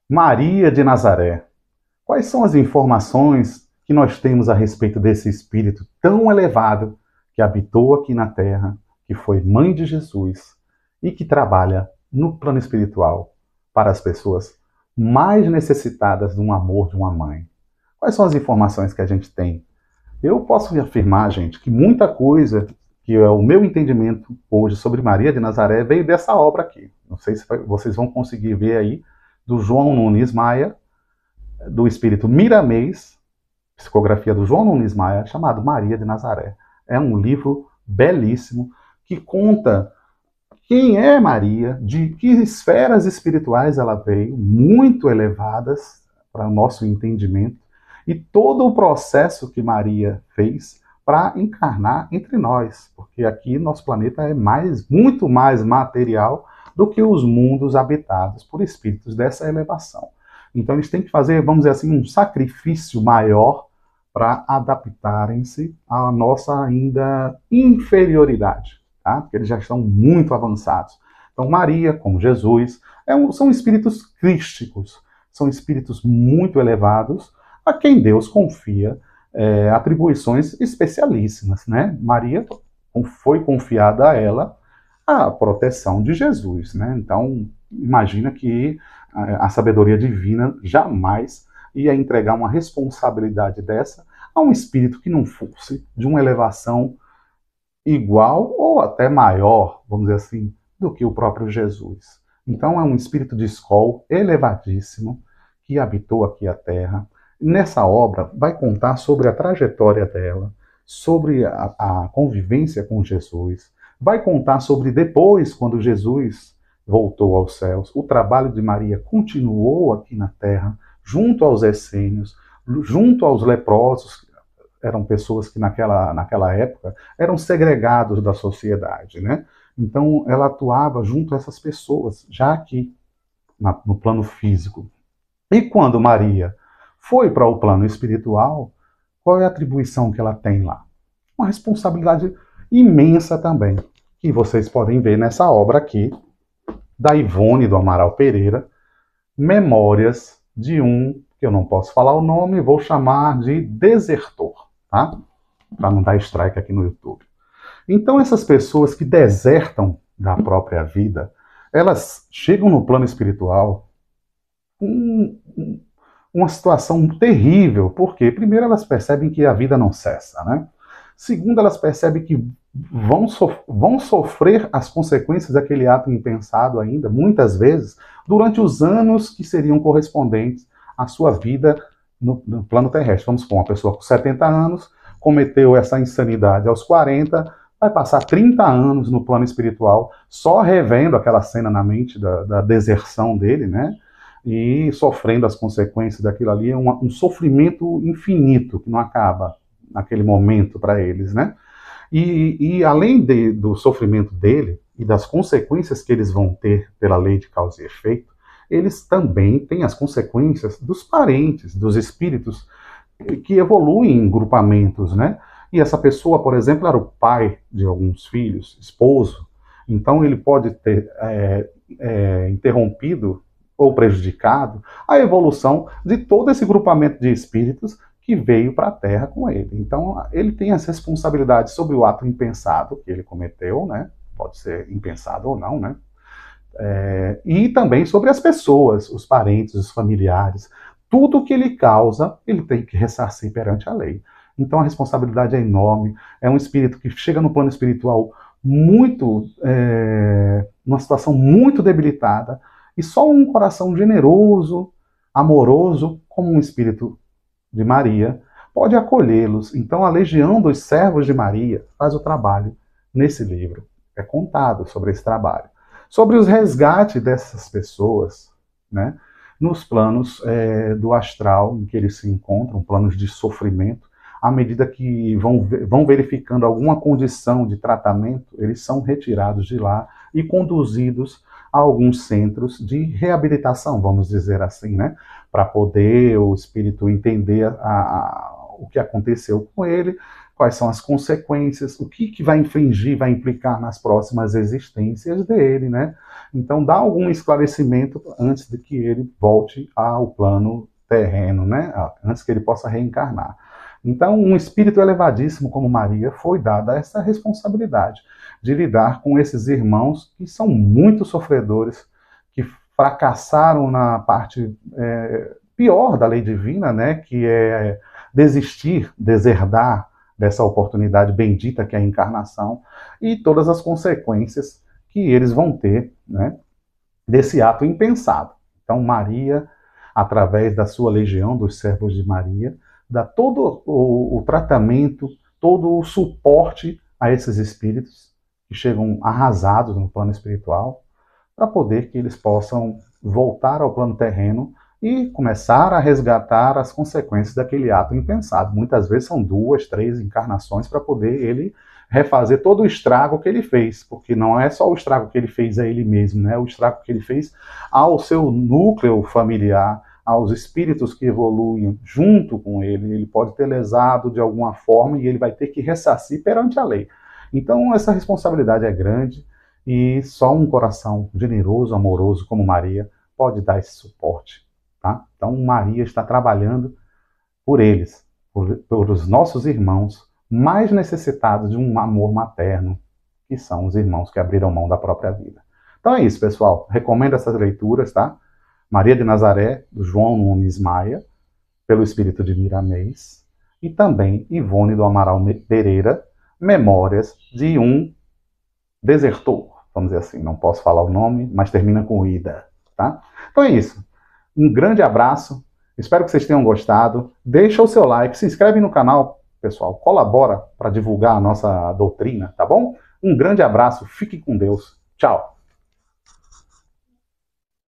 Maria de Nazaré. Quais são as informações que nós temos a respeito desse espírito tão elevado que habitou aqui na Terra, que foi mãe de Jesus e que trabalha no plano espiritual para as pessoas mais necessitadas de um amor de uma mãe? Quais são as informações que a gente tem? Eu posso afirmar, gente, que muita coisa que é o meu entendimento hoje sobre Maria de Nazaré veio dessa obra aqui. Não sei se vocês vão conseguir ver aí, do João Nunes Maia, do espírito Miramês, psicografia do João Nunes Maia, chamado Maria de Nazaré. É um livro belíssimo que conta quem é Maria, de que esferas espirituais ela veio, muito elevadas para o nosso entendimento, e todo o processo que Maria fez para encarnar entre nós, porque aqui nosso planeta é muito mais material do que os mundos habitados por espíritos dessa elevação. Então eles têm que fazer, vamos dizer assim, um sacrifício maior para adaptarem-se à nossa ainda inferioridade, tá? Porque eles já estão muito avançados. Então Maria, como Jesus, são espíritos crísticos, são espíritos muito elevados, a quem Deus confia atribuições especialíssimas, né? Maria foi confiada a ela a proteção de Jesus, né? Então, imagina que a sabedoria divina jamais ia entregar uma responsabilidade dessa a um espírito que não fosse de uma elevação igual ou até maior, vamos dizer assim, do que o próprio Jesus. Então, é um espírito de escola elevadíssimo que habitou aqui a Terra. Nessa obra, vai contar sobre a trajetória dela, sobre a convivência com Jesus, vai contar sobre depois, quando Jesus voltou aos céus, o trabalho de Maria continuou aqui na Terra, junto aos essênios, junto aos leprosos, eram pessoas que naquela época eram segregados da sociedade, né? Então ela atuava junto a essas pessoas, já aqui no plano físico. E quando Maria foi para o plano espiritual, qual é a atribuição que ela tem lá? Uma responsabilidade imensa também, que vocês podem ver nessa obra aqui, da Ivone do Amaral Pereira, Memórias de um, que eu não posso falar o nome, vou chamar de desertor, tá? Para não dar strike aqui no YouTube. Então essas pessoas que desertam da própria vida, elas chegam no plano espiritual com uma situação terrível, porque primeiro elas percebem que a vida não cessa, né? Segundo, elas percebem que vão sofrer as consequências daquele ato impensado ainda, muitas vezes, durante os anos que seriam correspondentes à sua vida no plano terrestre. Vamos supor, uma pessoa com 70 anos cometeu essa insanidade aos 40, vai passar 30 anos no plano espiritual, só revendo aquela cena na mente da deserção dele, né? E sofrendo as consequências daquilo ali, é um sofrimento infinito que não acaba naquele momento para eles, né? E além do sofrimento dele e das consequências que eles vão ter pela lei de causa e efeito, eles também têm as consequências dos parentes, dos espíritos que evoluem em grupamentos, né? E essa pessoa, por exemplo, era o pai de alguns filhos, esposo, então ele pode ter interrompido ou prejudicado a evolução de todo esse grupamento de espíritos que veio para a Terra com ele. Então, ele tem as responsabilidades sobre o ato impensado que ele cometeu, né? Pode ser impensado ou não, né? E também sobre as pessoas, os parentes, os familiares. Tudo que ele causa, ele tem que ressarcir perante a lei. Então, a responsabilidade é enorme. É um espírito que chega no plano espiritual numa situação muito debilitada, e só um coração generoso, amoroso, como um espírito de Maria, pode acolhê-los. Então, a Legião dos Servos de Maria faz o trabalho nesse livro. É contado sobre esse trabalho. Sobre os resgates dessas pessoas, né, nos planos do astral em que eles se encontram, planos de sofrimento, à medida que vão verificando alguma condição de tratamento, eles são retirados de lá e conduzidos a alguns centros de reabilitação, vamos dizer assim, né? Para poder o espírito entender o que aconteceu com ele, quais são as consequências, o que vai infringir, vai implicar nas próximas existências dele, né? Então dá algum esclarecimento antes de que ele volte ao plano terreno, né? Antes que ele possa reencarnar. Então, um espírito elevadíssimo como Maria foi dada essa responsabilidade de lidar com esses irmãos que são muito sofredores, que fracassaram na parte pior da lei divina, né? Que é desistir, deserdar dessa oportunidade bendita que é a encarnação e todas as consequências que eles vão ter, né, desse ato impensado. Então, Maria, através da sua legião dos servos de Maria, dá todo o tratamento, todo o suporte a esses espíritos que chegam arrasados no plano espiritual, para poder que eles possam voltar ao plano terreno e começar a resgatar as consequências daquele ato impensado. Muitas vezes são 2, 3 encarnações para poder ele refazer todo o estrago que ele fez, porque não é só o estrago que ele fez a ele mesmo, né? O estrago que ele fez ao seu núcleo familiar, aos espíritos que evoluem junto com ele. Ele pode ter lesado de alguma forma e ele vai ter que ressarcir perante a lei. Então essa responsabilidade é grande e só um coração generoso, amoroso como Maria pode dar esse suporte. Tá? Então Maria está trabalhando por eles, por os nossos irmãos mais necessitados de um amor materno, que são os irmãos que abriram mão da própria vida. Então é isso, pessoal. Recomendo essas leituras, tá? Maria de Nazaré, do João Nunes Maia, pelo Espírito de Miramês, e também Ivone do Amaral Pereira, Memórias de um Desertor. Vamos dizer assim, não posso falar o nome, mas termina com Ida, tá? Então é isso. Um grande abraço, espero que vocês tenham gostado. Deixa o seu like, se inscreve no canal, pessoal, colabora para divulgar a nossa doutrina, tá bom? Um grande abraço, fique com Deus. Tchau!